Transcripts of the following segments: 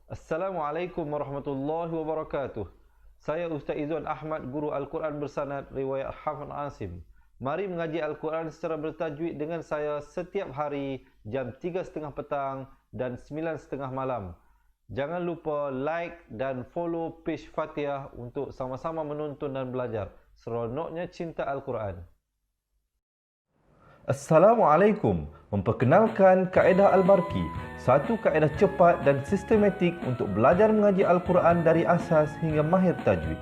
Assalamualaikum warahmatullahi wabarakatuh. Saya Ustaz Izzuan Ahmad, guru Al-Quran bersanad riwayat Hafz Asim. Mari mengaji Al-Quran secara bertajwid dengan saya setiap hari jam 3.30 petang dan 9.30 malam. Jangan lupa like dan follow page Fatihah untuk sama-sama menonton dan belajar. Seronoknya cinta Al-Quran. Assalamualaikum. Memperkenalkan kaedah Al-Barki, satu kaedah cepat dan sistematik untuk belajar mengaji Al-Quran dari asas hingga mahir tajwid.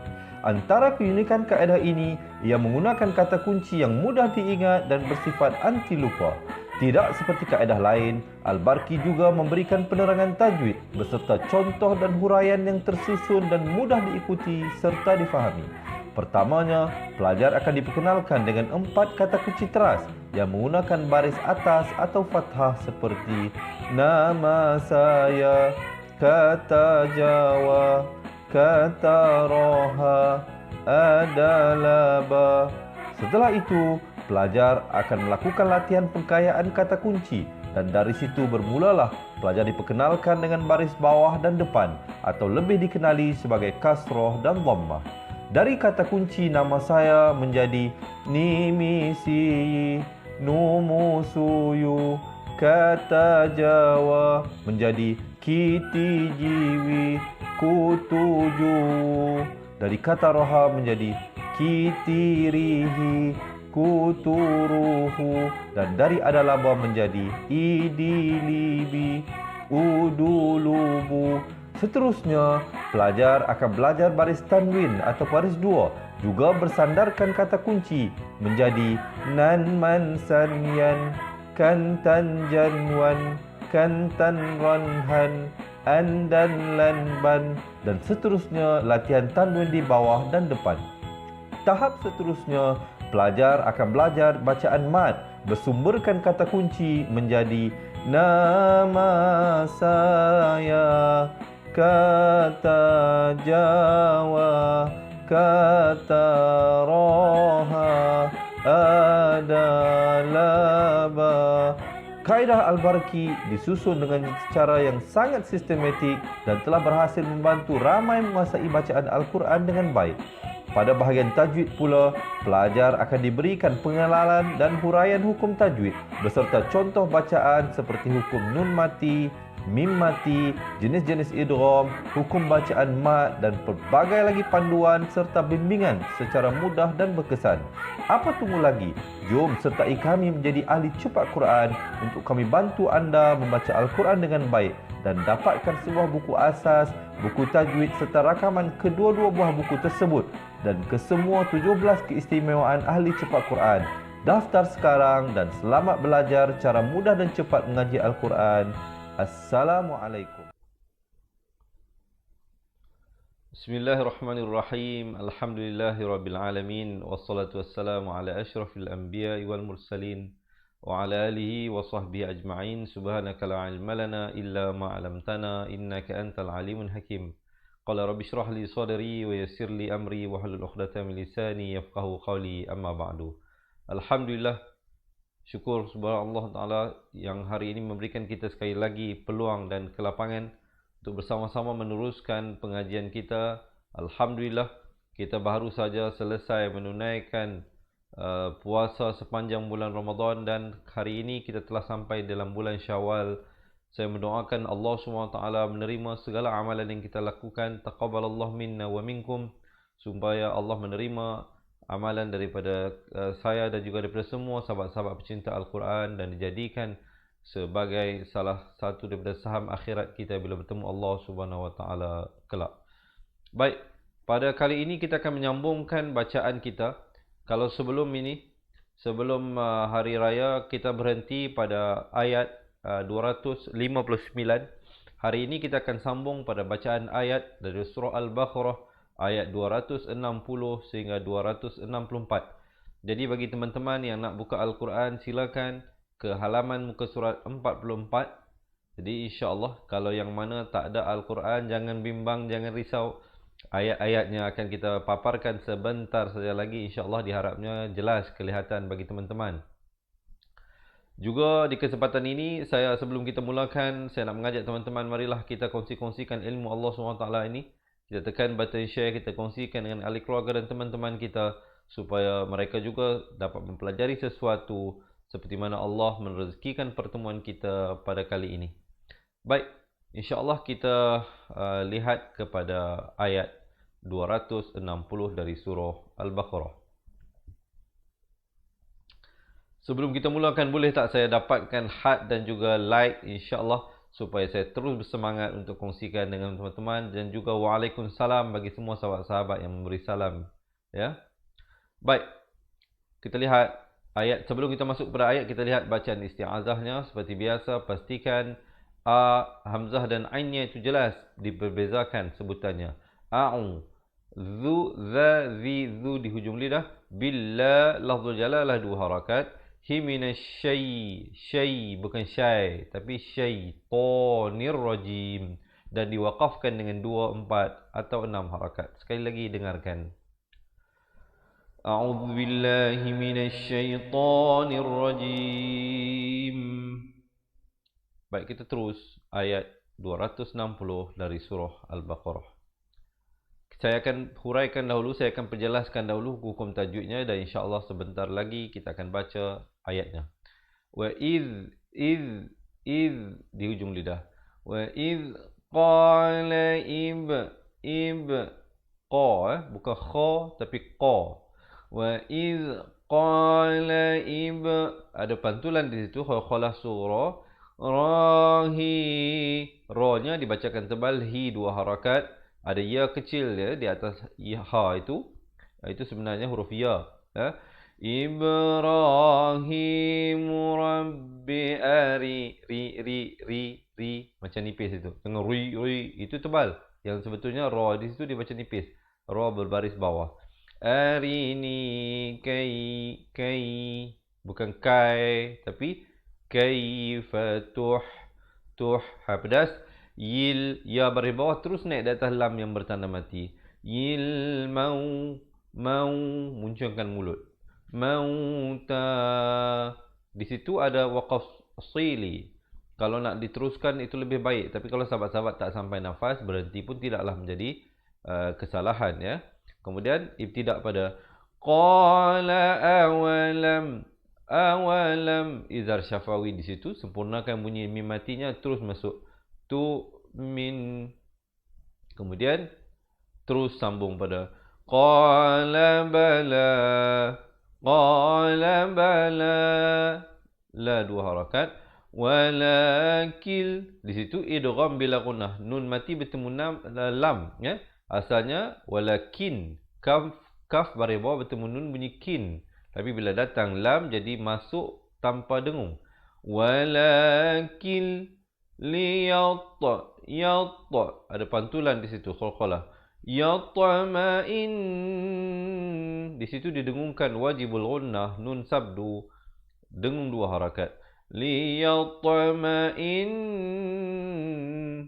Antara keunikan kaedah ini, ia menggunakan kata kunci yang mudah diingat dan bersifat anti lupa. Tidak seperti kaedah lain, Al-Barki juga memberikan penerangan tajwid beserta contoh dan huraian yang tersusun dan mudah diikuti serta difahami. Pertamanya, pelajar akan diperkenalkan dengan 4 kata kunci teras yang menggunakan baris atas atau fathah seperti nama saya, kata Jawa, kata Roha, adalah ba. Setelah itu, pelajar akan melakukan latihan pengkayaan kata kunci dan dari situ bermulalah pelajar diperkenalkan dengan baris bawah dan depan atau lebih dikenali sebagai kasroh dan dhammah. Dari kata kunci nama saya menjadi nimisi, numusuyu, kata Jawa menjadi kiti jiwi, kutuju. Dari kata roha menjadi kitirihi, kuturuhu. Dan dari adalaba menjadi idilibi, udulubu. Seterusnya, pelajar akan belajar baris tanwin atau baris dua, juga bersandarkan kata kunci menjadi nan man san yan, kan tan jan wan, kan tan ron han, an dan lan ban, dan seterusnya latihan tanwin di bawah dan depan. Tahap seterusnya, pelajar akan belajar bacaan mad bersumberkan kata kunci menjadi nama saya, kata Jawa, kata Roha, adalah ba. Kaedah Al-Barki disusun dengan cara yang sangat sistematik dan telah berhasil membantu ramai menguasai bacaan Al-Quran dengan baik. Pada bahagian tajwid pula, pelajar akan diberikan pengenalan dan huraian hukum tajwid beserta contoh bacaan seperti hukum nun mati, mim mati, jenis-jenis idgham, hukum bacaan mad dan pelbagai lagi panduan serta bimbingan secara mudah dan berkesan. Apa tunggu lagi? Jom sertai kami menjadi ahli cepat Quran untuk kami bantu anda membaca Al-Quran dengan baik dan dapatkan sebuah buku asas, buku tajwid serta rakaman kedua-dua buah buku tersebut dan kesemua 17 keistimewaan ahli cepat Quran. Daftar sekarang dan selamat belajar cara mudah dan cepat mengaji Al-Quran. Assalamualaikum. Bismillahirrahmanirrahim. Alhamdulillahirabbil wassalatu wassalamu ala asyrafil anbiya'i wal mursalin wa ala alihi wa sahbihi ajma'in. Subhanaka la ilma lana illa ma 'allamtana innaka antal alimul hakim. Qala rabbi shrah li sadri wa yassir li amri wa hlul 'uqdatam min lisani yafqahu qawli. Amma ba'du. Alhamdulillah, syukur subhanallah Ta'ala yang hari ini memberikan kita sekali lagi peluang dan kelapangan untuk bersama-sama meneruskan pengajian kita. Alhamdulillah, kita baru saja selesai menunaikan puasa sepanjang bulan Ramadan dan hari ini kita telah sampai dalam bulan Syawal. Saya mendoakan Allah SWT menerima segala amalan yang kita lakukan. Taqabbalallahu minna wa minkum. Supaya Allah menerima amalan daripada saya dan juga daripada semua sahabat-sahabat pecinta Al-Quran dan dijadikan sebagai salah satu daripada saham akhirat kita bila bertemu Allah Subhanahu Wa Taala kelak. Baik, pada kali ini kita akan menyambungkan bacaan kita. Kalau sebelum ini, sebelum hari raya kita berhenti pada ayat 259. Hari ini kita akan sambung pada bacaan ayat dari surah Al-Baqarah ayat 260 sehingga 264. Jadi bagi teman-teman yang nak buka Al-Quran, silakan ke halaman muka surat 44. Jadi insya-Allah kalau yang mana tak ada Al-Quran, jangan bimbang, jangan risau. Ayat-ayatnya akan kita paparkan sebentar saja lagi, insya-Allah diharapnya jelas kelihatan bagi teman-teman. Juga di kesempatan ini, sebelum kita mulakan, saya nak mengajak teman-teman, marilah kita kongsi-kongsikan ilmu Allah SWT ini. Kita tekan button share, kita kongsikan dengan ahli keluarga dan teman-teman kita, supaya mereka juga dapat mempelajari sesuatu seperti mana Allah merezekikan pertemuan kita pada kali ini. Baik, insya-Allah kita lihat kepada ayat 260 dari surah Al-Baqarah. Sebelum kita mulakan, boleh tak saya dapatkan heart dan juga like, insya-Allah, supaya saya terus bersemangat untuk kongsikan dengan teman-teman, dan juga waalaikumsalam bagi semua sahabat-sahabat yang memberi salam, ya. Baik, kita lihat ayat. Sebelum kita masuk pada ayat, kita lihat bacaan isti'azahnya. Seperti biasa, pastikan a, hamzah dan ainnya itu jelas diperbezakan sebutannya. A'u, zu, za, zi, zu di hujung lidah. Billah, lafzul jalalah 2 harakat. Hi minasyai, syai bukan syai, tapi syaitonir rajim, dan diwaqafkan dengan 2, 4 atau 6 harakat. Sekali lagi dengarkan. A'udzu billahi minasyaitonir rajim. Baik, kita terus ayat 260 dari surah Al-Baqarah. Saya akan huraikan dahulu, saya akan perjelaskan dahulu hukum tajwidnya, dan insya-Allah sebentar lagi kita akan baca ayatnya. Wa iz di hujung lidah. Wa iz qala qa, bukan kha tapi qa. Wa iz qala ada pantulan di situ, khalah surah. Rahi, ra-nya dibacakan tebal, hi 2 harakat. Ada ya kecil ya di atas ha itu. Itu sebenarnya huruf ya. Ibrahim Rabbi ari, ri macam nipis itu. Dengan ri itu tebal. Yang sebetulnya ra di situ dibaca nipis. Ra berbaris bawah. Arini kai bukan kai tapi kaifa tuh ha pedas. Yil, ya baris bawah terus naik di atas lam yang bertanda mati. Yil mau munculkan mulut. Mauta, di situ ada waqaf sili. Kalau nak diteruskan itu lebih baik, tapi kalau sahabat-sahabat tak sampai nafas, berhenti pun tidaklah menjadi kesalahan, ya. Kemudian ibtidak pada qala awalam izhar syafawi di situ, sempurnakan bunyi mim matinya, terus masuk tu min. Kemudian terus sambung pada qala bala la 2 harakat. Walakil, di situ idgham bila gunnah, nun mati bertemu lam, ya. Asalnya walakin, kaf baris bawah bertemu nun bunyi kin, tapi bila datang lam jadi masuk tanpa dengung. Walakil yatta, ada pantulan di situ, khalqalah. Yatma'in, di situ didengungkan wajibul gunnah, nun sabdu, dengung 2 harakat. Liyatma'in,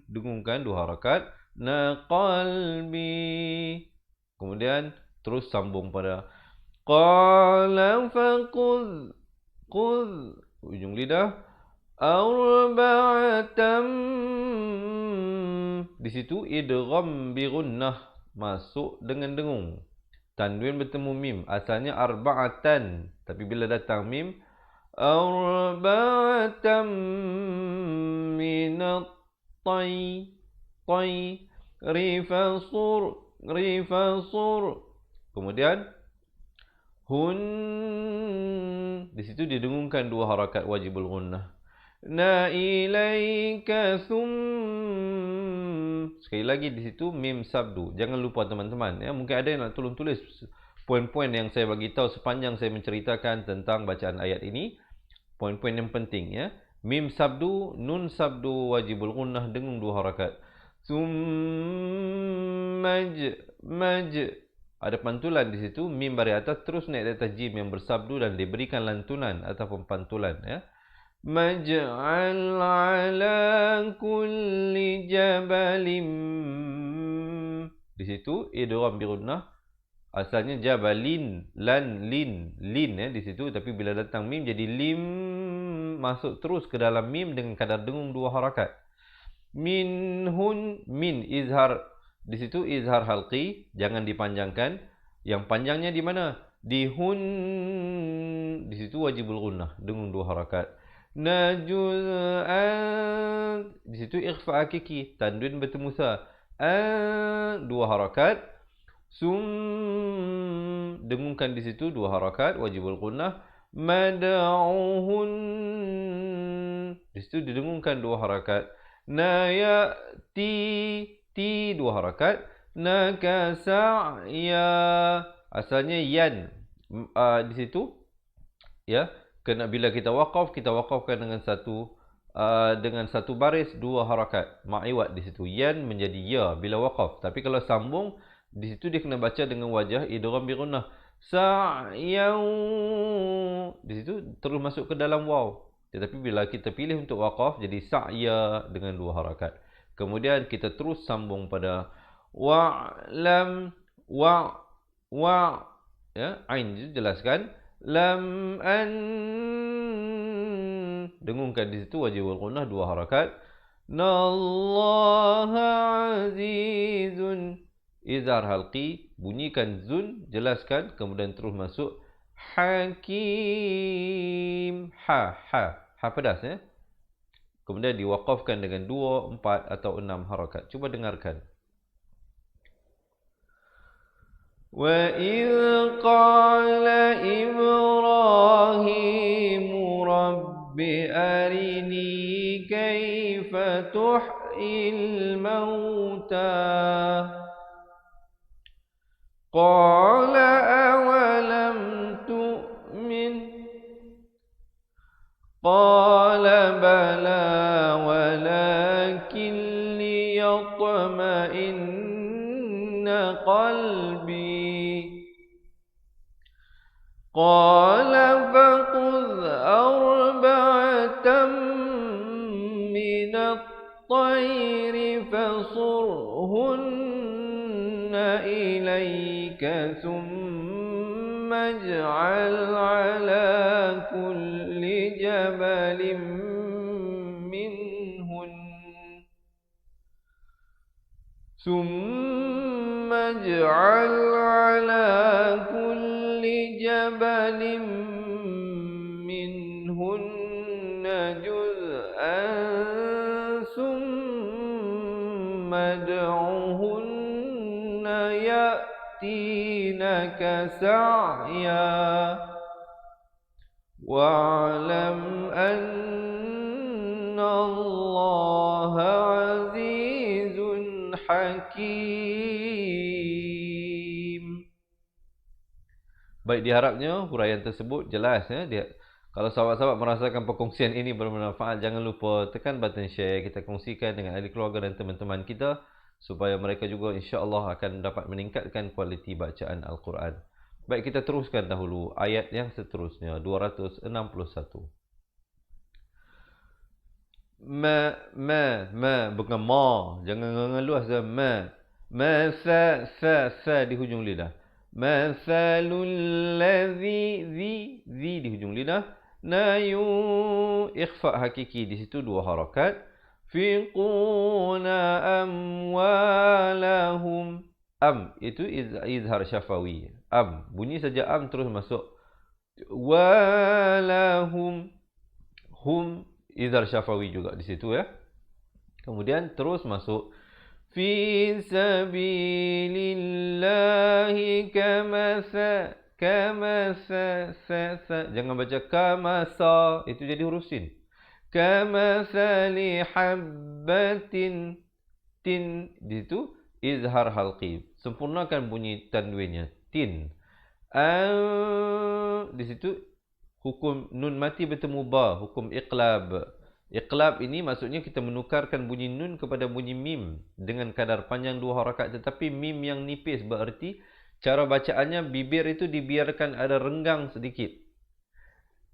dengungkan 2 harakat. Na qalbi, kemudian terus sambung pada qala faqud, ujung lidah. Arba'atam, di situ idgham bi gunnah, masuk dengan dengung. Tanwin bertemu mim, asalnya arba'atan, tapi bila datang mim, arba'atam minat tay, rifasur. Kemudian hun, di situ didengungkan 2 harakat wajibul gunnah. Na ilaika sekali lagi di situ mim sabdu. Jangan lupa teman-teman, ya. Mungkin ada yang nak tolong tulis poin-poin yang saya bagi tahu sepanjang saya menceritakan tentang bacaan ayat ini. Poin-poin yang penting, ya. Mim sabdu, nun sabdu wajibul gunnah, dengung 2 harakat. Maj, ada pantulan di situ, mim baris atas terus naik di atas jim yang bersabdu dan diberikan lantunan ataupun pantulan, ya. Maj'al ala kulli jabalim, di situ idgham bi gunnah, asalnya jabalin, lin, ya, di situ, tapi bila datang mim jadi lim, masuk terus ke dalam mim dengan kadar dengung 2 harakat. Minhun, min izhar di situ, izhar halqi, jangan dipanjangkan. Yang panjangnya di mana? Di hun, di situ wajibul gunnah, dengung 2 harakat. Najuz'an, di situ ikhfa hakiki, tanwin bertemu sa. 2 harakat. Dengungkan di situ 2 harakat, wajibul gunnah. Mad'uhun, di situ didengungkan 2 harakat. Nayati, ti 2 harakat. Nakasa'ya, asalnya yan di situ ya. Kena bila kita waqafkan dengan satu baris 2 harakat. Ma'iwat di situ, yan menjadi ya bila waqaf. Tapi kalau sambung di situ dia kena baca dengan wajah idgham bi gunnah. Sa'yau, di situ terus masuk ke dalam waw. Tetapi bila kita pilih untuk waqaf jadi sa'ya dengan 2 harakat. Kemudian kita terus sambung pada wa'lam, ya, ain jelaskan. Lam an, dengungkan di situ wajibul gunnah 2 harakat. Nallaha azizun, izhar halqi, bunyikan zun, jelaskan, kemudian terus masuk hakim, ha pedas ya. Kemudian diwaqafkan dengan 2, 4 atau 6 harakat. Cuba dengarkan. Wa idh qala Ibrahimu rabbi arini kaifa tuhyil mauta. Qala awalam tu'min. Qala bala walakin liyatma'inna qalbi. Qala faqudh arba'atan minat tayri fasurhunna ilayka thumma ij'al ala kulli jabalin minhun juz'an thumma ad'uhunna ya'tinaka sa'ya. Wa'lam anna Allaha azizun hakim. Baik, diharapnya huraian tersebut jelas ya. Kalau sahabat-sahabat merasakan perkongsian ini bermanfaat, jangan lupa tekan button share, kita kongsikan dengan ahli keluarga dan teman-teman kita supaya mereka juga insya-Allah akan dapat meningkatkan kualiti bacaan Al-Quran. Baik, kita teruskan dahulu ayat yang seterusnya, 261. Ma, bukan ma, jangan ngeluas dah. Ma, sa di hujung lidah. Mathalul ladzi, zi di hujung lidah. Nayu, ikhfa hakiki di situ 2 harakat. Fiquna amwalahum, am itu izhar syafawi. Am, bunyi saja am terus masuk walahum, hum izhar syafawi juga di situ ya. Kemudian terus masuk fi sabilillahi kamasa, jangan baca kamasa, itu jadi huruf sin. Kamathali habbatin, tin di situ izhar halqi, sempurnakan bunyi tanwinnya, tin. Di situ hukum nun mati bertemu ba, hukum iqlab. Iqlab ini maksudnya kita menukarkan bunyi nun kepada bunyi mim dengan kadar panjang 2 harakat, tetapi mim yang nipis, berarti cara bacaannya bibir itu dibiarkan ada renggang sedikit.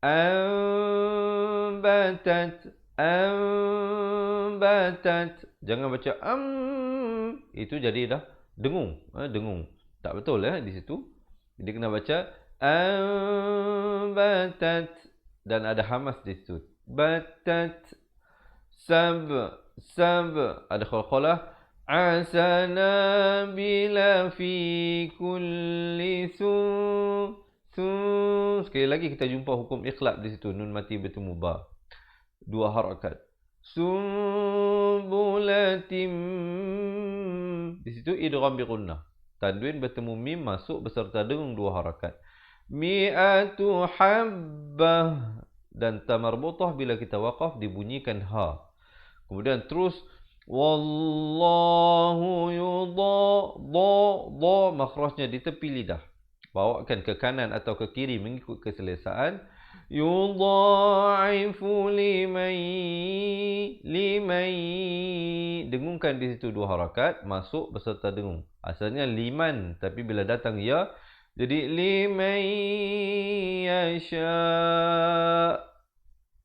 Ambatat, jangan baca itu jadi dah dengung, dengung. Tak betul ya di situ. Jadi kena baca ambatat dan ada hamas di situ. batat, sab, ada qalqalah. Asana bila fi kulli sekali lagi kita jumpa hukum ikhlab di situ, nun mati bertemu ba, 2 harakat. Sumbulatim, di situ idgham bi gunnah, tanwin bertemu mim masuk beserta dengung 2 harakat. Mi'atu habbah, dan ta marbutah bila kita waqaf dibunyikan ha. Kemudian terus wallahu yudha, makhrajnya di tepi lidah, bawakan ke kanan atau ke kiri mengikut keselesaan. Yudha'ifu liman, dengungkan di situ 2 harakat, masuk beserta dengung. Asalnya liman, tapi bila datang ya jadi liman yasha.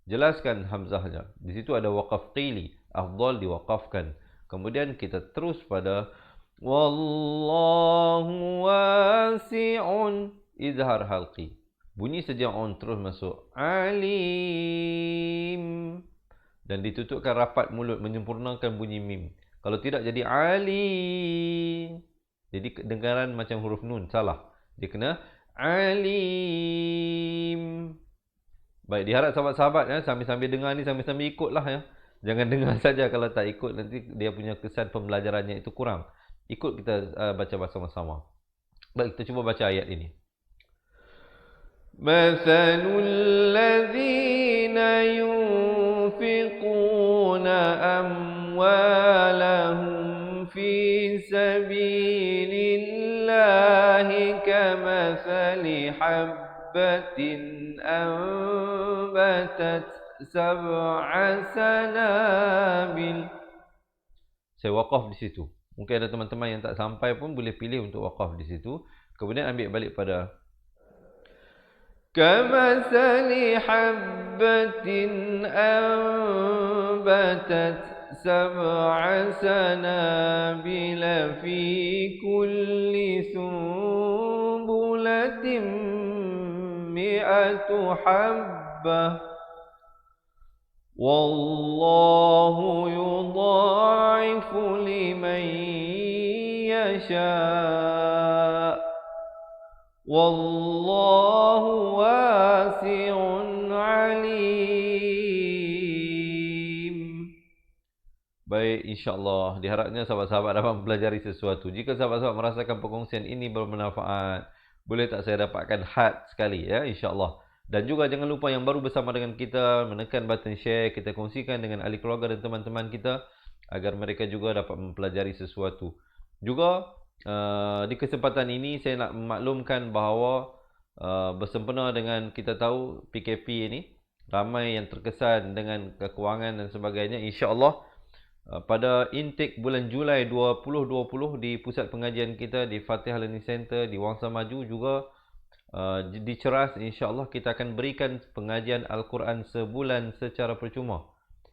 Jelaskan hamzahnya. Di situ ada waqaf qili, afdal diwaqafkan. Kemudian kita terus pada wallahu wasi'un, izhar halqi. Bunyi sejak on terus masuk. Alim. Dan ditutupkan rapat mulut menyempurnakan bunyi mim. Kalau tidak jadi alim. Jadi kedengaran macam huruf nun, salah. Dia kena alim. Baik, diharap sahabat-sahabat ya, sambil-sambil dengar ni, sambil-sambil ikutlah ya. Jangan dengar saja, kalau tak ikut nanti dia punya kesan pembelajarannya itu kurang. Ikut kita baca bersama-sama. Baik, kita cuba baca ayat ini. Mathalul ladzina yunfiquna amwalahum fi sabilillahi kamathali habbatin anbatat sab'a sanabil. Saya waqaf di situ. Mungkin ada teman-teman yang tak sampai pun boleh pilih untuk waqaf di situ. Kemudian ambil balik pada kamathali habbatin anbatat sab'a sanabila fi kulli sumbulatin mi'atu habbah wallahu yudha'ifu liman yasha' wallahu wasi'un alim. Baik, insyaAllah diharapnya sahabat-sahabat dapat mempelajari sesuatu. Jika sahabat-sahabat merasakan perkongsian ini bermanfaat, boleh tak saya dapatkan hat sekali ya, insyaAllah. Dan juga jangan lupa yang baru bersama dengan kita, menekan button share, kita kongsikan dengan ahli keluarga dan teman-teman kita agar mereka juga dapat mempelajari sesuatu. Juga di kesempatan ini saya nak memaklumkan bahawa bersempena dengan kita tahu PKP ini, ramai yang terkesan dengan kekurangan dan sebagainya. InsyaAllah pada intake bulan Julai 2020 di pusat pengajian kita di Fatihah Learning Center di Wangsa Maju juga di Ceras, insyaAllah kita akan berikan pengajian Al-Quran sebulan secara percuma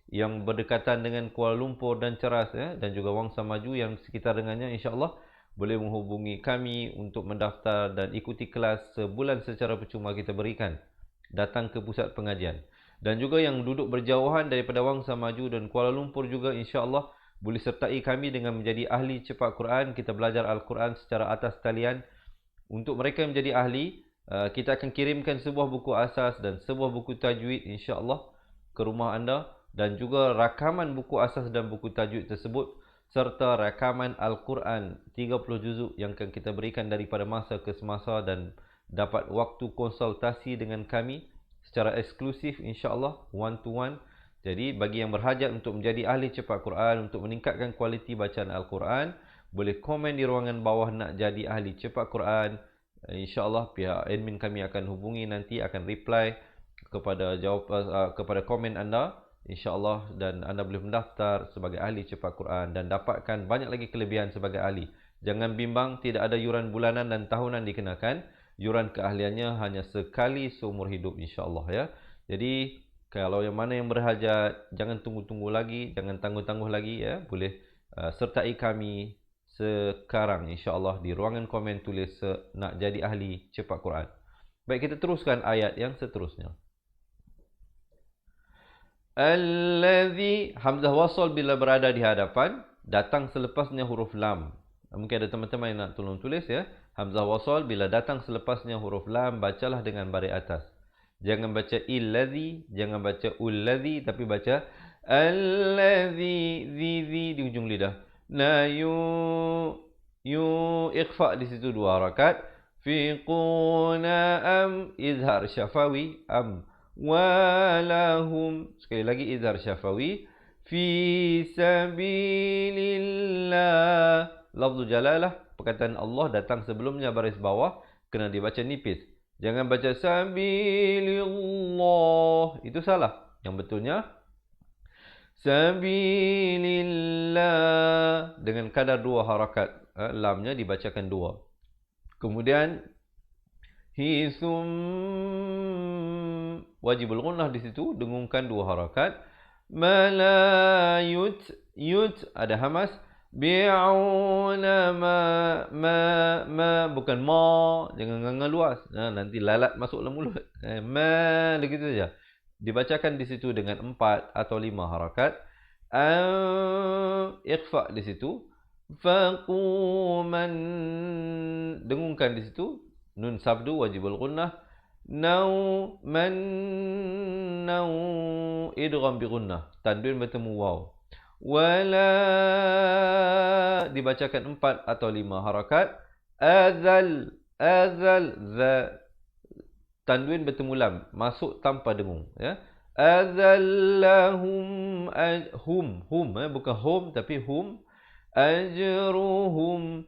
yang berdekatan dengan Kuala Lumpur dan Ceras ya, dan juga Wangsa Maju yang sekitar dengannya. InsyaAllah boleh menghubungi kami untuk mendaftar dan ikuti kelas sebulan secara percuma kita berikan. Datang ke pusat pengajian. Dan juga yang duduk berjauhan daripada Wangsa Maju dan Kuala Lumpur juga insyaAllah boleh sertai kami dengan menjadi ahli cepat Quran. Kita belajar Al-Quran secara atas talian. Untuk mereka yang menjadi ahli, kita akan kirimkan sebuah buku asas dan sebuah buku tajwid insyaAllah ke rumah anda. Dan juga rakaman buku asas dan buku tajwid tersebut serta rakaman Al-Quran 30 juzuk yang akan kita berikan daripada masa ke semasa dan dapat waktu konsultasi dengan kami secara eksklusif insyaAllah, one to one. Jadi bagi yang berhajat untuk menjadi ahli cepat Quran, untuk meningkatkan kualiti bacaan Al-Quran, boleh komen di ruangan bawah nak jadi ahli cepat Quran. InsyaAllah pihak admin kami akan hubungi nanti, akan reply kepada kepada komen anda insyaAllah, dan anda boleh mendaftar sebagai ahli cepat Quran dan dapatkan banyak lagi kelebihan sebagai ahli. Jangan bimbang, tidak ada yuran bulanan dan tahunan dikenakan. Yuran keahliannya hanya sekali seumur hidup insyaAllah ya. Jadi kalau yang mana yang berhajat, jangan tunggu-tunggu lagi, jangan tangguh-tangguh lagi ya. Boleh sertai kami sekarang insyaAllah di ruangan komen, tulis nak jadi ahli cepat Quran. Baik, kita teruskan ayat yang seterusnya. Allazi, hamzah wasal bila berada di hadapan, datang selepasnya huruf lam. Mungkin ada teman-teman yang nak tolong tulis ya. Hamzah wasal bila datang selepasnya huruf lam, bacalah dengan baris atas. Jangan baca illazi, jangan baca ullazi, tapi baca allazi, zi di ujung lidah. Na yu ikhfa di situ 2 harakat. Fiquna am, izhar syafawi, am. Walahum, sekali lagi izhar syafawi. Fi sabilillah, lafzu jalalah, perkataan Allah datang sebelumnya baris bawah, kena dibaca nipis. Jangan baca sabilillah, itu salah. Yang betulnya sabilillah dengan kadar 2 harakat. Lamnya dibacakan 2. Kemudian hisum, wajibul gunnah di situ, dengungkan 2 harakat. Malayut, yut ada hamas. Bi'una ma bukan ma, jangan nganga luas. Nanti lalat masuk dalam mulut. Ma begitu saja. Dibacakan di situ dengan 4 atau 5 harakat. Ikhfa di situ. Faquman, dengungkan di situ. Nun sabdu wajibul gunnah. Nau man nau, idgham bi gunnah. Tanwin bertemu waw. Wala, dibacakan 4 atau 5 harakat. Azal, za, tanwin bertemu lam, masuk tanpa dengung ya. Azallahum, hum bukan hum tapi hum. Ajruhum,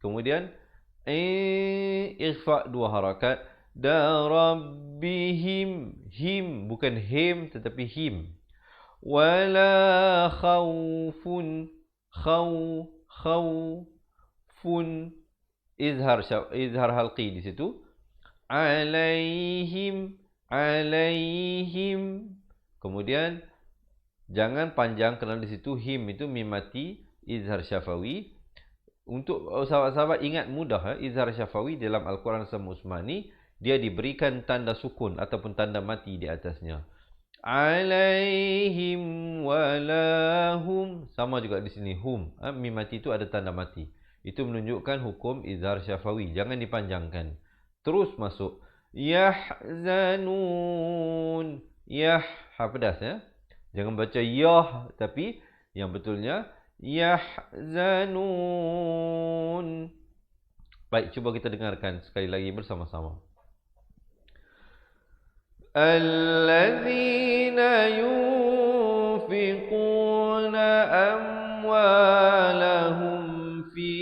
kemudian ikhfa 2 harakat. Darabbihim, him bukan him tetapi him. Wala khawfun, khawfun, izhar halqi di situ. Alaihim, kemudian jangan panjang kerana di situ him itu mim mati, izhar syafawi. Untuk sahabat-sahabat ingat mudah, izhar syafawi dalam Al-Quran Sama Usmani dia diberikan tanda sukun ataupun tanda mati di atasnya. Alaihim walahum, sama juga di sini hum, mim mati itu ada tanda mati. Itu menunjukkan hukum izhar syafawi, jangan dipanjangkan. Terus masuk yahzanun, ha pedas ya. Jangan baca yah, tapi yang betulnya yahzanun. Baik, cuba kita dengarkan sekali lagi bersama-sama. Alladzina yunfiquna amwalahum fi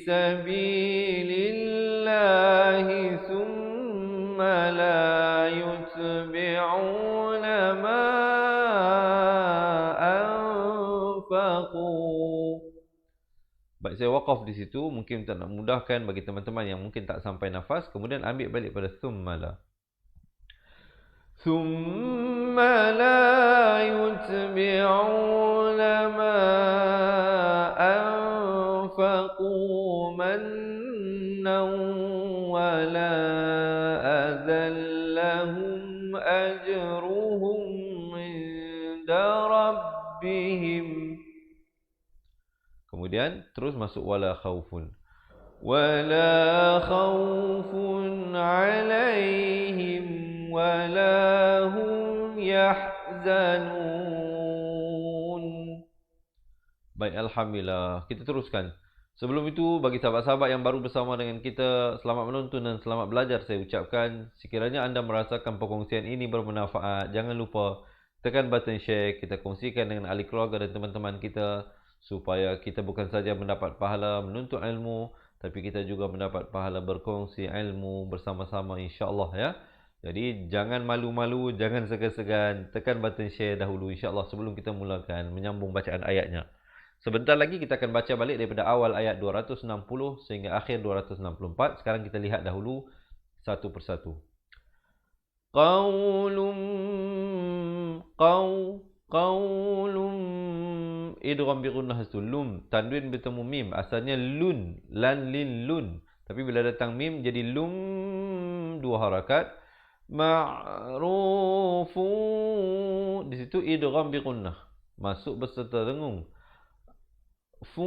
sabilillahi thumma la yutbi'una ma anfaqu. Baik, saya waqaf di situ, mungkin tak nak mudahkan bagi teman-teman yang mungkin tak sampai nafas. Kemudian ambil balik pada thumma la. Thumma la yutbi'una ma anfaqu mannan wa la adallahum ajruhum inda rabbihim. Kemudian terus masuk wala khaufun. Wala khaufun alaihim wala hum yahzanun. Baik, alhamdulillah. Kita teruskan. Sebelum itu, bagi sahabat-sahabat yang baru bersama dengan kita, selamat menonton dan selamat belajar saya ucapkan. Sekiranya anda merasakan perkongsian ini bermanfaat, jangan lupa tekan button share, kita kongsikan dengan ahli keluarga dan teman-teman kita, supaya kita bukan saja mendapat pahala menuntut ilmu, tapi kita juga mendapat pahala berkongsi ilmu bersama-sama, insya-Allah ya. Jadi jangan malu-malu, jangan segan-segan, tekan button share dahulu insya-Allah sebelum kita mulakan menyambung bacaan ayatnya. Sebentar lagi kita akan baca balik daripada awal ayat 260 sehingga akhir 264. Sekarang kita lihat dahulu satu persatu. Qaulum, idgham bi gunnah lum, tanwin bertemu mim, asalnya lun, lan lin lun, tapi bila datang mim jadi lum, 2 harakat. ma'rufu. Di situ idgham bi gunnah, masuk berserta dengung. Fu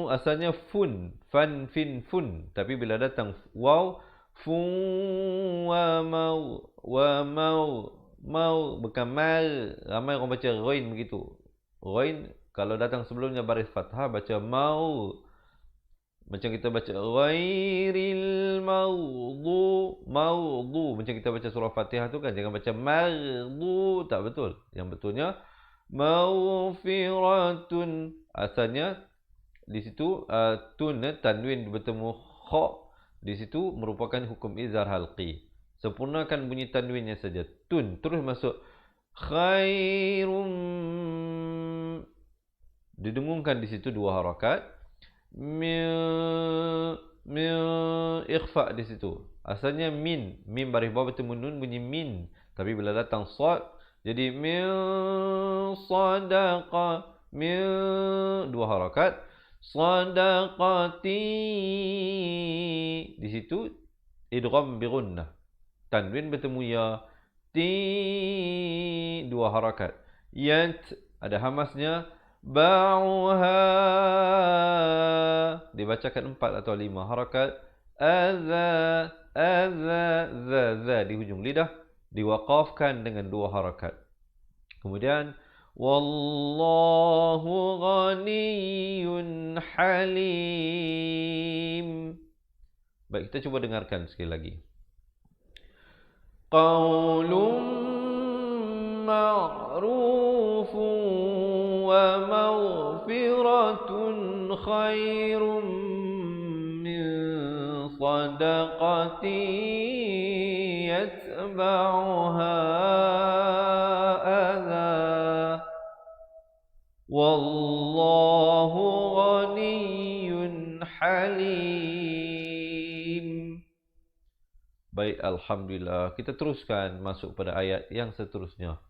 asalnya fun, fan, fin, fun. Tapi bila datang waw, fu wa mau bukan mal. Ramai orang baca ghain begitu. Ghain kalau datang sebelumnya baris fathah baca mau. Macam kita baca ghairil maudhu. Macam kita baca surah Fatihah tu kan, jangan baca maudhu, tak betul. Yang betulnya maghfiratun. Asalnya di situ tun, tanwin bertemu kha, di situ merupakan hukum izhar halqi. Sempurnakan bunyi tanwinnya saja. Tun terus masuk khairum. Didengungkan di situ dua harakat. Ikhfa di situ. Asalnya min, mim baris bawah bertemu nun bunyi min. Tapi bila datang sad jadi min sadaqa, min dua harakat. Sadaqati. Di situ idgham bi gunnah. Tanwin bertemu ya. Ti dua harakat. Yat ada hamasnya. Ba'uha dibacakan 4 atau 5 harakat. Adza, za di hujung lidah diwaqafkan dengan 2 harakat. Kemudian wallahu ghaniyyun halim. Baik, kita cuba dengarkan sekali lagi. Qaulun ma'rufun ومغفرة خير من صدقة يتبعها أذى والله غني حليم. Baik, alhamdulillah. Kita teruskan masuk pada ayat yang seterusnya.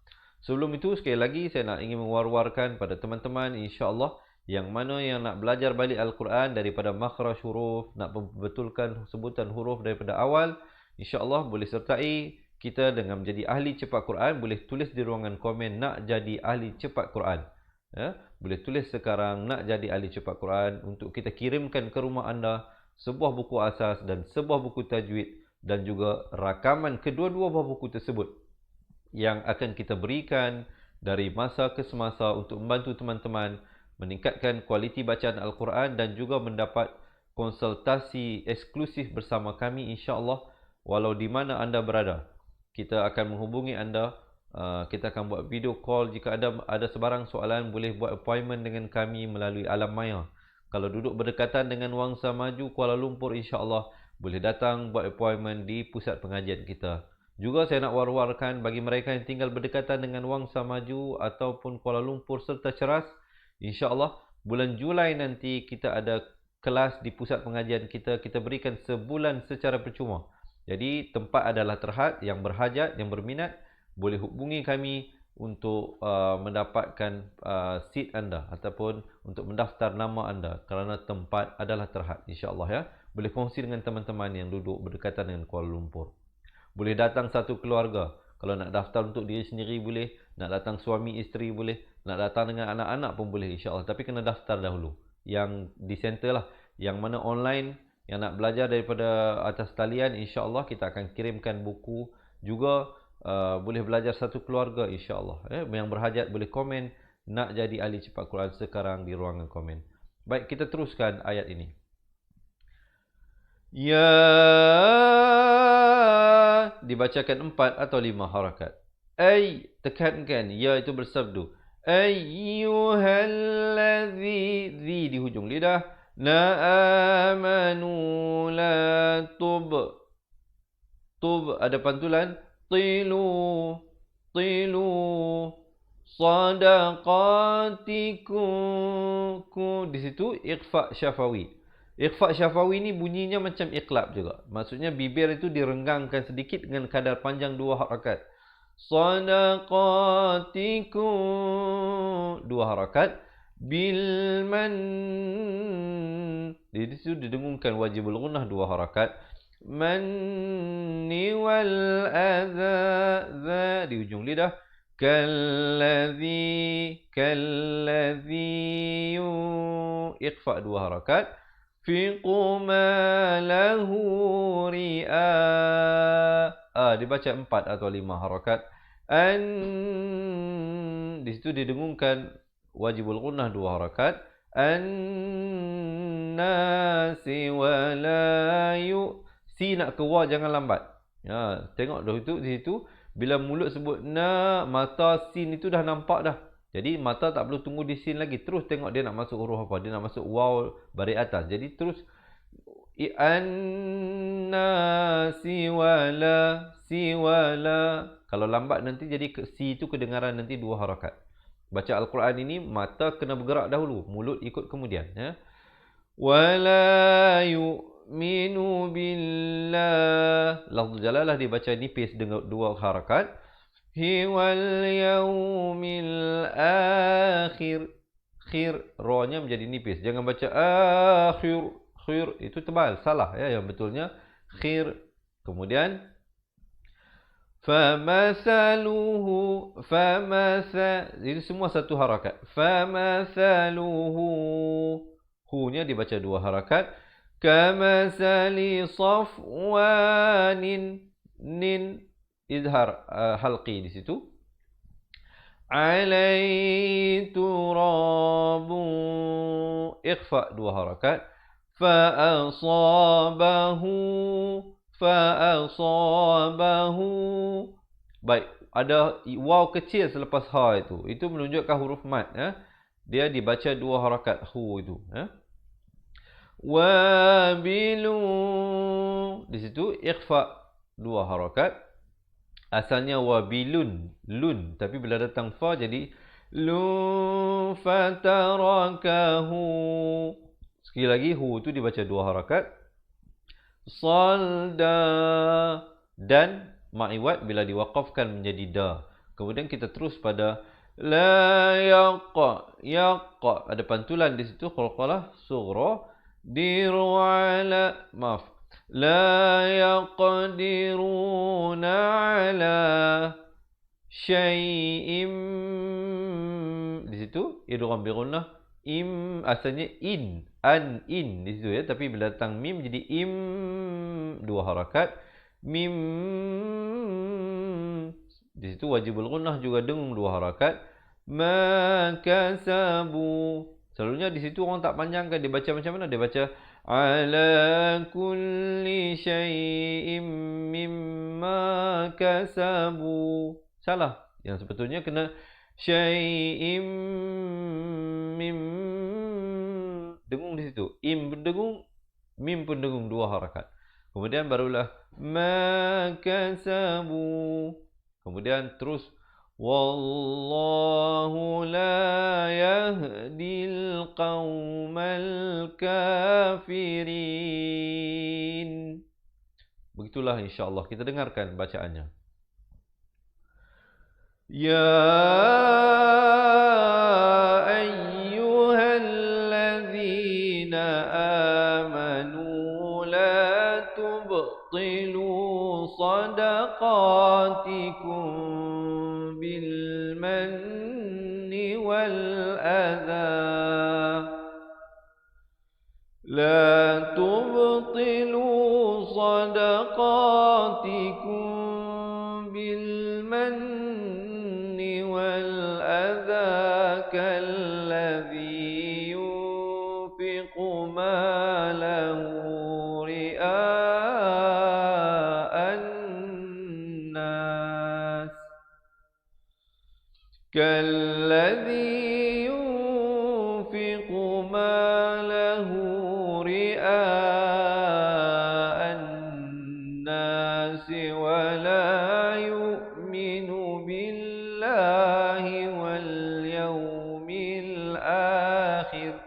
Sebelum itu, sekali lagi saya nak ingin mewar-warkan pada teman-teman insya-Allah yang mana yang nak belajar balik Al-Quran daripada makhraj huruf, nak membetulkan sebutan huruf daripada awal, insya-Allah boleh sertai kita dengan menjadi ahli cepat Quran. Boleh tulis di ruangan komen nak jadi ahli cepat Quran. Ya, boleh tulis sekarang nak jadi ahli cepat Quran untuk kita kirimkan ke rumah anda sebuah buku asas dan sebuah buku tajwid dan juga rakaman kedua-dua buah buku tersebut yang akan kita berikan dari masa ke semasa untuk membantu teman-teman meningkatkan kualiti bacaan Al-Quran dan juga mendapat konsultasi eksklusif bersama kami insya-Allah walau di mana anda berada. Kita akan menghubungi anda, kita akan buat video call. Jika ada sebarang soalan boleh buat appointment dengan kami melalui alam maya. Kalau duduk berdekatan dengan Wangsa Maju Kuala Lumpur insya-Allah boleh datang buat appointment di pusat pengajian kita. Juga saya nak war-warkan bagi mereka yang tinggal berdekatan dengan Wangsa Maju ataupun Kuala Lumpur serta Ceras, insya-Allah bulan Julai nanti kita ada kelas di pusat pengajian kita. Kita berikan sebulan secara percuma. Jadi tempat adalah terhad. Yang berhajat, yang berminat boleh hubungi kami untuk mendapatkan seat anda ataupun untuk mendaftar nama anda kerana tempat adalah terhad insya-Allah ya. Boleh kongsi dengan teman-teman yang duduk berdekatan dengan Kuala Lumpur. Boleh datang satu keluarga. Kalau nak daftar untuk diri sendiri boleh. Nak datang suami isteri boleh. Nak datang dengan anak-anak pun boleh insya-Allah. Tapi kena daftar dahulu. Yang di center lah. Yang mana online. Yang nak belajar daripada atas talian insya-Allah kita akan kirimkan buku. Juga boleh belajar satu keluarga insya-Allah. Yang berhajat boleh komen. Nak jadi ahli cepat Quran sekarang di ruangan komen. Baik, kita teruskan ayat ini. Ya, dibacakan 4 atau 5 harakat. Ay, tekankan ya itu bersabdu. Ayyuhallazi, di hujung lidah. La amanu la tub. Tub ada pantulan. Tilu sadaqatikum. Di situ ikhfa syafawi. Ikhfa syafawi ni bunyinya macam iqlab juga. Maksudnya bibir itu direnggangkan sedikit dengan kadar panjang 2 harakat. Sadaqatikum 2 harakat. Bilman. Di situ didengungkan wajibul gunnah 2 harakat. manni wal adha, di ujung lidah. Kalladhi ikhfa 2 harakat. Fiqu ma lahu ri'a, dibaca 4 atau 5 harakat. Di situ didengungkan wajibul gunnah 2 harakat. An-nasi wa la si nak ke wa jangan lambat. Tengok dah itu di situ bila mulut sebut na, mata sin itu dah nampak dah. Jadi mata tak perlu tunggu di sin lagi. Terus tengok dia nak masuk huruf apa. Dia nak masuk waw baris atas. Jadi terus an-nasi wala, si wala. Kalau lambat nanti jadi si itu kedengaran nanti 2 harakat. Baca Al-Quran ini mata kena bergerak dahulu, mulut ikut kemudian. Wala yu'minu billah. Lafzul jalalah dibaca nipis dengan 2 harakat. Wal yaumil akhir. Khir, rohnya menjadi nipis. Jangan baca akhir. Khir itu tebal, salah ya. Yang betulnya khir. Kemudian famathaluhu, itu semua satu harakat. Famathaluhu, hu-nya dibaca 2 harakat. Kamathali safwanin, nin izhar halqi di situ. Alai turabu, ikhfa 2 harakat. Fa'asabahu, baik, ada waw kecil selepas ha itu. Itu menunjukkan huruf mad. Dia dibaca 2 harakat hu itu. Wabilu, di situ ikhfa 2 harakat. Asalnya wabilun, lun, tapi bila datang fa jadi lu fatarakahu. Sekali lagi hu itu dibaca 2 harakat. Salda, dan ma'iwat bila diwaqafkan menjadi da. Kemudian kita terus pada la yaqa, ada pantulan di situ, qalqalah sughra. Diru ala, maaf, la yaqdiruna ala syai'im, di situ idgham bi gunnah. Asalnya in, in di situ ya, tapi bila datang mim jadi 2 harakat. Mim, di situ wajibul gunnah juga dengung 2 harakat. Makasabu, selalunya di situ orang tak panjangkan, dia baca macam mana? Dia baca ala kulli syai'im mimma kasabu. Salah. Yang sebetulnya kena syai'im mim, dengung di situ. Im berdengung, mim pun dengung 2 harakat. Kemudian barulah makasabu. Kemudian terus wallahu la yahdil qaumal kafirin. Begitulah insya-Allah, kita dengarkan bacaannya. Ya ayyuhalladzina amanu la tubtilu sadaqatikum bil manni wal adha. La tubtilu sadaqatikum bil manni wal adha kalladhi yunfiqu malahu ria'an nas, kalladhi yunfiqu malahu ria'an nas wa la yu'minu billahi wal yawmil akhir.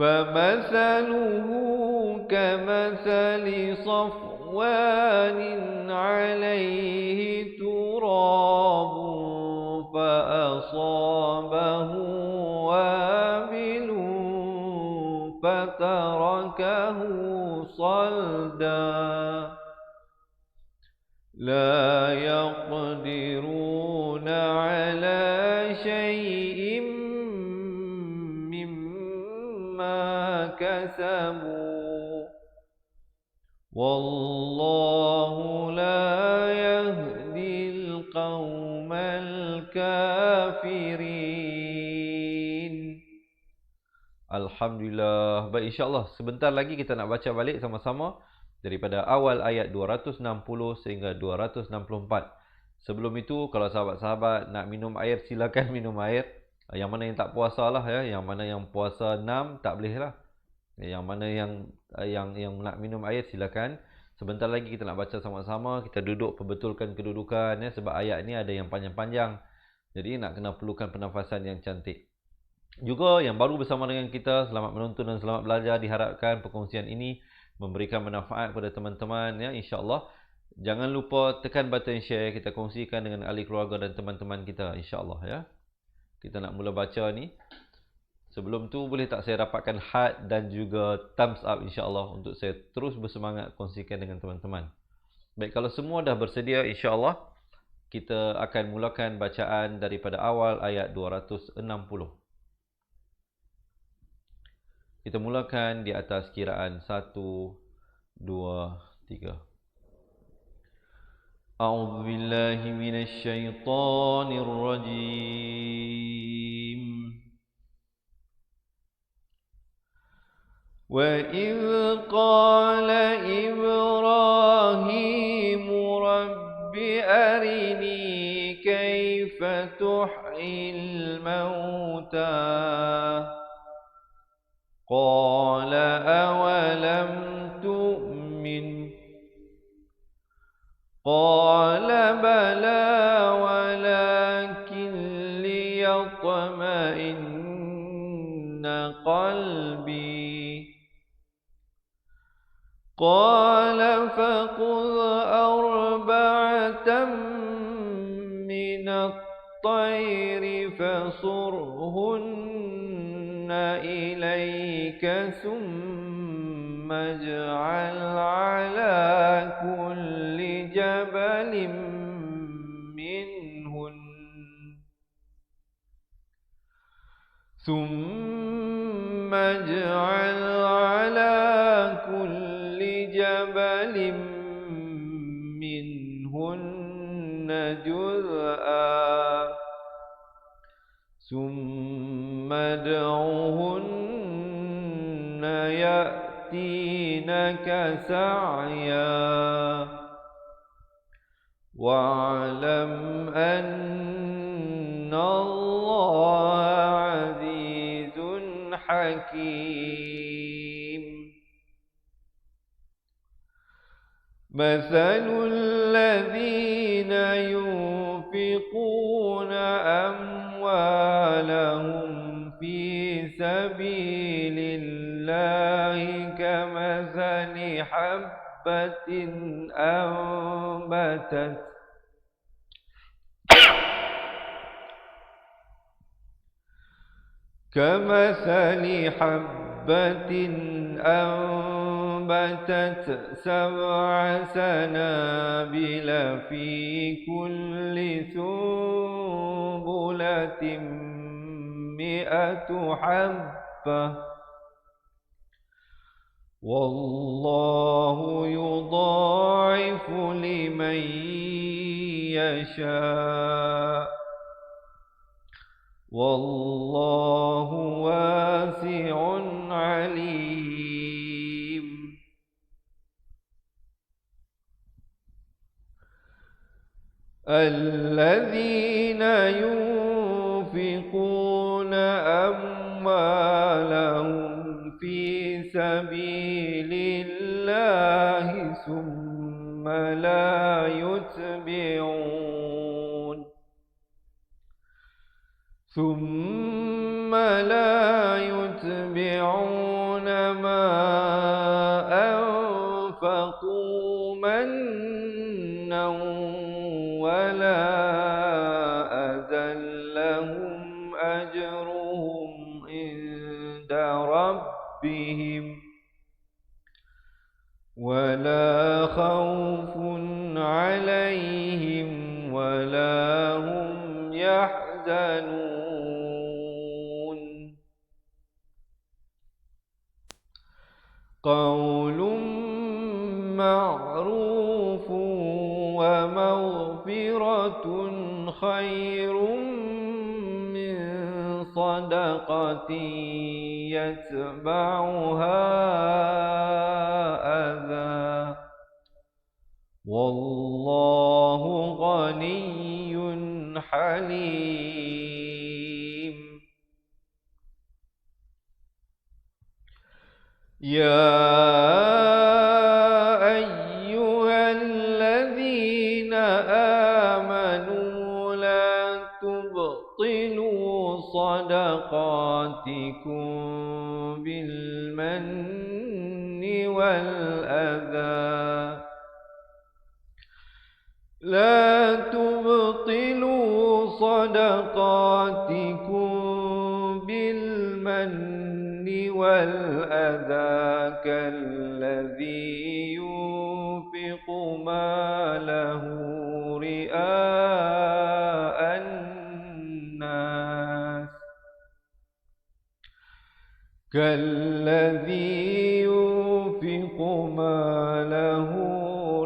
Famathaluhu kamathali safwanin alayhi turabun fa'asabahu wabilun fatarakahu رشدا لا يقدرون على شيء مما كسبوا والله لا يهدي القوم الكافرين. Alhamdulillah. Baik, insyaAllah sebentar lagi kita nak baca balik sama-sama daripada awal ayat 260 sehingga 264. Sebelum itu, kalau sahabat-sahabat nak minum air, silakan minum air. Yang mana yang tak puasa lah ya. Yang mana yang puasa 6 tak boleh lah. Yang mana yang nak minum air, silakan. Sebentar lagi kita nak baca sama-sama. Kita duduk perbetulkan kedudukan ya. Sebab ayat ni ada yang panjang-panjang. Jadi nak kena perlukan pernafasan yang cantik. Juga yang baru bersama dengan kita, selamat menonton dan selamat belajar. Diharapkan perkongsian ini memberikan manfaat kepada teman-teman ya, insya-Allah. Jangan lupa tekan button share, kita kongsikan dengan ahli keluarga dan teman-teman kita, insya-Allah ya. Kita nak mula baca ni. Sebelum tu boleh tak saya dapatkan heart dan juga thumbs up, insya-Allah, untuk saya terus bersemangat kongsikan dengan teman-teman. Baik, kalau semua dah bersedia, insya-Allah kita akan mulakan bacaan daripada awal ayat 260. Kita mulakan di atas kiraan 1, 2, 3. A'udzu billahi minasy syaithanir rajim. Wa idz qala Ibrahim rabbi arini kaifa tuhyil mauta قال أولم تؤمن قال بلى ولكن ليطمئن قلبي قال فخذ أربعة من الطير فصرهن إليك ثم اجعل على كل جبل منهن جزءا ثم ادعهن يأتينك سعيا واعلم أن الله عزيز حكيم. مثل الذين ينفقون أموالهم في سبيل الله كمثل حبة أنبتت 7 سنابل في كل سنبلة 100 حبة والله يضاعف لمن يشاء والله واسع عليم. الذين ينفقون أموالهم في سبيل الله ثم لا يتبعون ما أنفقوا منا ولا أذى لهم أجرهم عند ربهم ولا خوف عليهم ولا هم يحزنون قول معروف ومغفرة خير من صدقة يتبعها أذى والله غني حليم يا أيها الذين آمنوا لا تبطلوا صدقاتكم بالمن والأذى لا تبطلوا صدقاتكم بالمن والأذى كالذي ينفق ماله رئاء الناس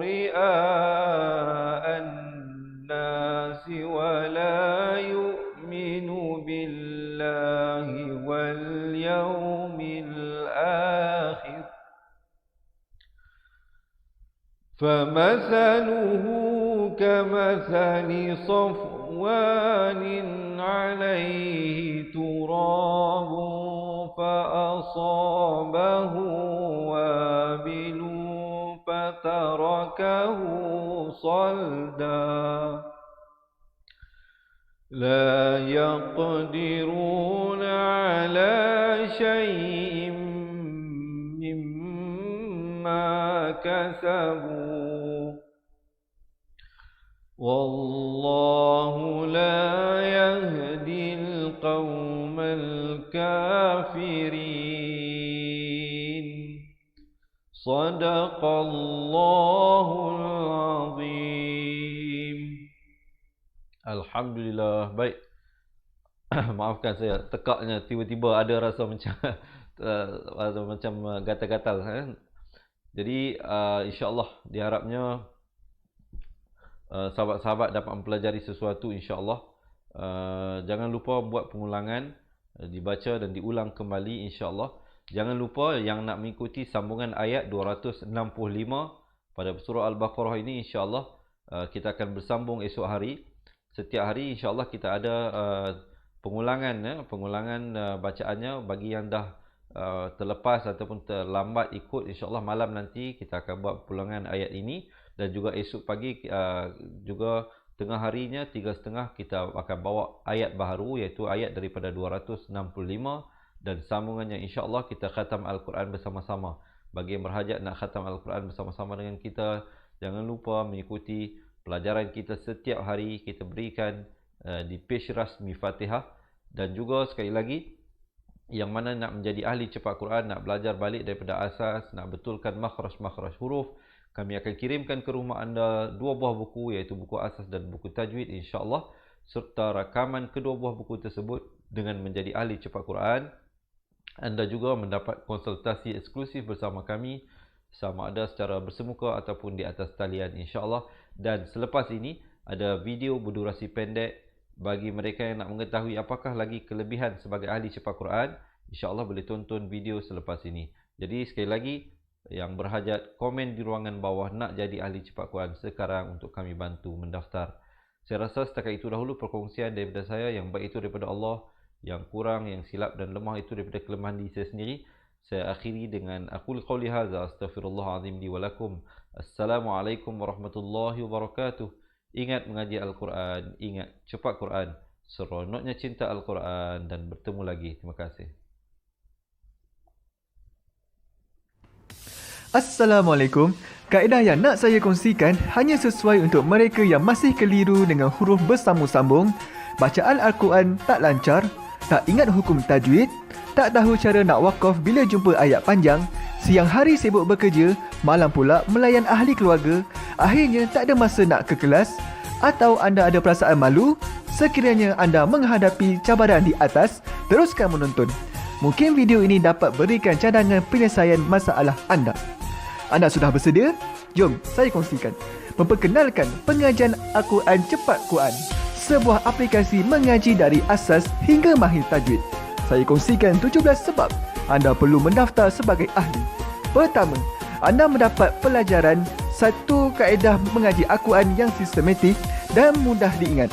رئاء الناس ولا يؤمن بالله واليوم الآخر فمثله كمثل صفوان عليه تراب فأصابه وابل فتركه صلدا لا يقدرون على شيء مما كسبوا والله لا يهدي القوم الكافرين صدق الله العظيم. Alhamdulillah. Baik. Maafkan saya tekaknya tiba-tiba ada rasa macam gatal-gatal. Jadi insya-Allah diharapnya sahabat-sahabat dapat mempelajari sesuatu insya-Allah. Jangan lupa buat pengulangan, dibaca dan diulang kembali insya-Allah. Jangan lupa yang nak mengikuti sambungan ayat 265 pada surah Al-Baqarah ini insya-Allah kita akan bersambung esok hari. Setiap hari insya-Allah kita ada pengulangan bacaannya. Bagi yang dah terlepas ataupun terlambat ikut, insya-Allah malam nanti kita akan buat pulangan ayat ini, dan juga esok pagi juga tengah harinya 3.30 kita akan bawa ayat baru, iaitu ayat daripada 265, dan sambungannya insya-Allah kita khatam Al-Quran bersama-sama. Bagi yang berhajat nak khatam Al-Quran bersama-sama dengan kita, jangan lupa mengikuti pelajaran kita setiap hari. Kita berikan di page rasmi Fatihah. Dan juga sekali lagi, yang mana nak menjadi ahli cepat Quran, nak belajar balik daripada asas, nak betulkan makhraj-makhraj huruf, kami akan kirimkan ke rumah anda 2 buah buku, iaitu buku asas dan buku tajwid insya-Allah, serta rakaman kedua buah buku tersebut dengan menjadi ahli cepat Quran. Anda juga mendapat konsultasi eksklusif bersama kami, sama ada secara bersemuka ataupun di atas talian insya-Allah. Dan selepas ini ada video berdurasi pendek bagi mereka yang nak mengetahui apakah lagi kelebihan sebagai ahli cepat Quran. InsyaAllah boleh tonton video selepas ini. Jadi sekali lagi, yang berhajat komen di ruangan bawah nak jadi ahli cepat Quran sekarang untuk kami bantu mendaftar. Saya rasa setakat itu dahulu perkongsian daripada saya. Yang baik itu daripada Allah, yang kurang, yang silap dan lemah itu daripada kelemahan diri saya sendiri. Saya akhiri dengan aqul qouli hadza astaghfirullahalazim li wa lakum. Assalamualaikum warahmatullahi wabarakatuh. Ingat mengaji Al-Quran, ingat cepat Quran, seronoknya cinta Al-Quran, dan bertemu lagi. Terima kasih. Assalamualaikum. Kaedah yang nak saya kongsikan hanya sesuai untuk mereka yang masih keliru dengan huruf bersambung-sambung, bacaan Al-Quran tak lancar, tak ingat hukum tajwid, tak tahu cara nak wakaf bila jumpa ayat panjang, Siang hari sibuk bekerja, malam pula melayan ahli keluarga, akhirnya tak ada masa nak ke kelas? Atau anda ada perasaan malu? Sekiranya anda menghadapi cabaran di atas, teruskan menonton. Mungkin video ini dapat berikan cadangan penyelesaian masalah anda. Anda sudah bersedia? Jom saya kongsikan. Memperkenalkan pengajian Al-Quran Cepat Quran, sebuah aplikasi mengaji dari asas hingga mahir tajwid. Saya kongsikan 17 sebab anda perlu mendaftar sebagai ahli. Pertama, anda mendapat pelajaran satu kaedah mengaji Al-Quran yang sistematik dan mudah diingat.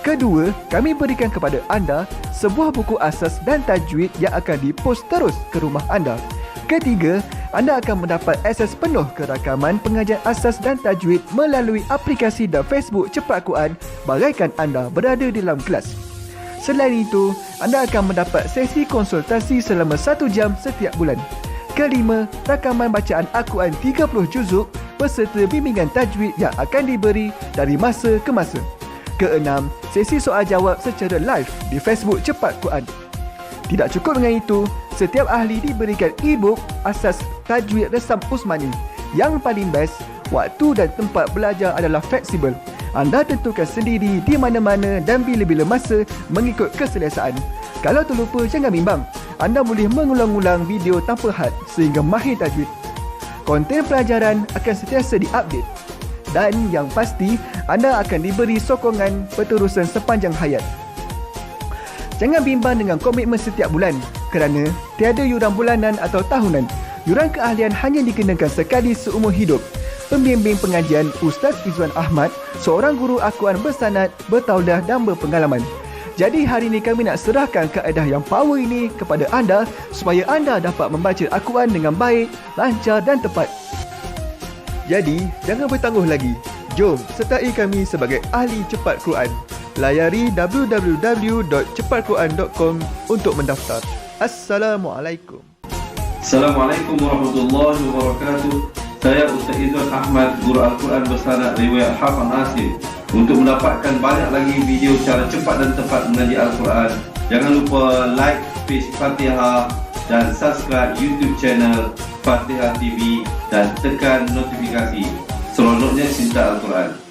Kedua, kami berikan kepada anda sebuah buku asas dan tajwid yang akan dipost terus ke rumah anda. Ketiga, anda akan mendapat akses penuh ke rakaman pengajian asas dan tajwid melalui aplikasi dan Facebook Cepat Quran bagaikan anda berada di dalam kelas. Selain itu, anda akan mendapat sesi konsultasi selama 1 jam setiap bulan. Kelima, rakaman bacaan Al-Quran 30 juzuk beserta bimbingan tajwid yang akan diberi dari masa ke masa. Keenam, sesi soal jawab secara live di Facebook Cepat Quran. Tidak cukup dengan itu, setiap ahli diberikan e-book asas tajwid resam Usmani. Yang paling best, waktu dan tempat belajar adalah fleksibel. Anda tentukan sendiri di mana-mana dan bila-bila masa mengikut keselesaan. Kalau terlupa, jangan bimbang. Anda boleh mengulang-ulang video tanpa had sehingga mahir tajwid. Konten pelajaran akan sentiasa diupdate. Dan yang pasti, anda akan diberi sokongan berterusan sepanjang hayat. Jangan bimbang dengan komitmen setiap bulan kerana tiada yuran bulanan atau tahunan. Yuran keahlian hanya dikenakan sekali seumur hidup. Pembimbing pengajian Ustaz Izwan Ahmad, seorang guru Al-Quran bersanad, bertauliah dan berpengalaman. Jadi hari ini kami nak serahkan kaedah yang power ini kepada anda supaya anda dapat membaca Al-Quran dengan baik, lancar dan tepat. Jadi, jangan bertangguh lagi. Jom sertai kami sebagai ahli cepat Quran. Layari www.cepatquran.com untuk mendaftar. Assalamualaikum. Assalamualaikum warahmatullahi wabarakatuh. Saya Ustaz Izwan Ahmad, guru Al-Quran bersanad riwayat Hafaz Nasir. Untuk mendapatkan banyak lagi video cara cepat dan tepat mengaji Al-Quran, jangan lupa like page Fatihah dan subscribe YouTube channel Fatihah TV dan tekan notifikasi. Seronoknya cinta Al-Quran.